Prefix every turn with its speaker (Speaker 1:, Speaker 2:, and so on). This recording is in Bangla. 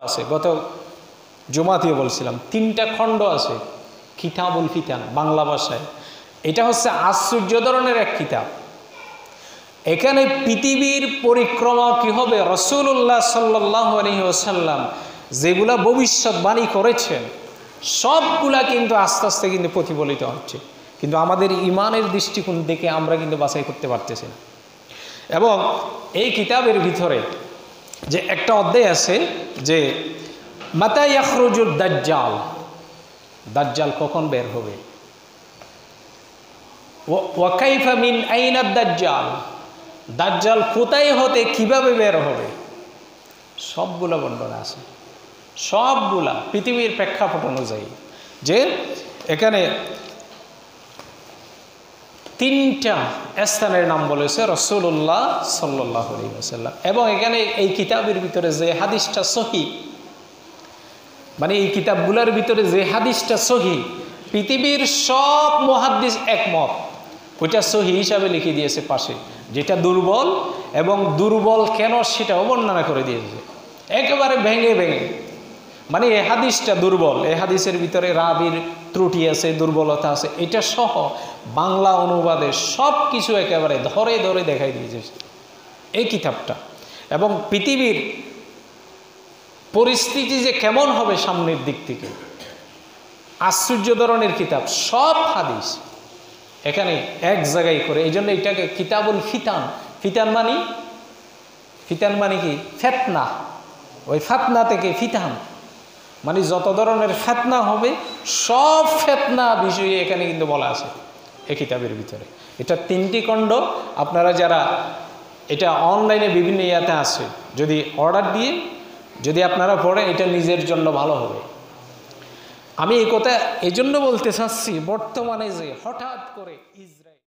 Speaker 1: আছে, গত জুমাতেও বলছিলাম 3টা খণ্ড আছে কিতাবুল ফিতান বাংলা ভাষায়। এটা হচ্ছে আশ্চর্য ধরনের এক কিতাব। এখানে পৃথিবীর পরিক্রমা কি হবে, রাসূলুল্লাহ সাল্লাল্লাহু আলাইহি ওয়াসাল্লাম যেগুলা ভবিষ্যৎবাণী করেছেন সবগুলা কিন্তু আস্তে আস্তে কিন্তু প্রতিফলিত হচ্ছে, কিন্তু আমাদের ইমানের দৃষ্টিকোণ থেকে আমরা কিন্তু বাছাই করতে পারতেছি না। এবং এই কিতাবের ভিতরে যে একটা অধ্যায় আছে যে মাতা ইয়াখরুজুদ দাজ্জাল, দাজ্জাল কখন বের হবে, ওয়া কাইফা মিন আইনা দাজ্জাল, দাজ্জাল কোথায় হতে কিভাবে বের হবে, সবগুলা বর্ণনা আছে, সবগুলা পৃথিবীর প্রেক্ষাপট অনুযায়ী। যে এখানে 3টা স্থানের নাম বলেছে রাসূলুল্লাহ সাল্লাল্লাহু আলাইহি ওয়াসাল্লাম। এবং এখানে এই কিতাবের ভিতরে যে হাদিসটা সহিহ, মানে এই কিতাবগুলোর ভিতরে যে হাদিসটা সহিহ, পৃথিবীর সব মুহাদ্দিস একমত, ওইটা সহিহ হিসাবে লিখে দিয়েছে পাশে। যেটা দুর্বল এবং দুর্বল কেন সেটাও বর্ণনা করে দিয়েছে একেবারে ভেঙে ভেঙে। মানে এই হাদিসটা দুর্বল, এই হাদিসের ভিতরে রাবির ত্রুটি আছে, দুর্বলতা আছে, এটা সহ বাংলা অনুবাদে সব কিছু একেবারে ধরে ধরে দেখাই দিয়েছে এই কিতাবটা। এবং পৃথিবীর পরিস্থিতি যে কেমন হবে সামনের দিক থেকে, আশ্চর্য ধরনের কিতাব, সব হাদিস এখানে এক জায়গায় করে। এই জন্য এটাকে কিতাবুল ফিতান, ফিতান মানে কি ফেতনা, ওই ফেতনা থেকে ফিতান মানে যত ধরনের ফেতনা হবে সব ফেতনা বিষয়ে এখানে কিন্তু বলা আছে এই কিতাবের ভিতরে। এটা 3টি খণ্ড। আপনারা যারা এটা অনলাইনে বিভিন্ন ইয়াতে আছে, যদি অর্ডার দিয়ে যদি আপনারা পড়েন এটা নিজের জন্য ভালো হবে। আমি এই কথা এই জন্য বলতে চাচ্ছি, বর্তমানে যে হঠাৎ করে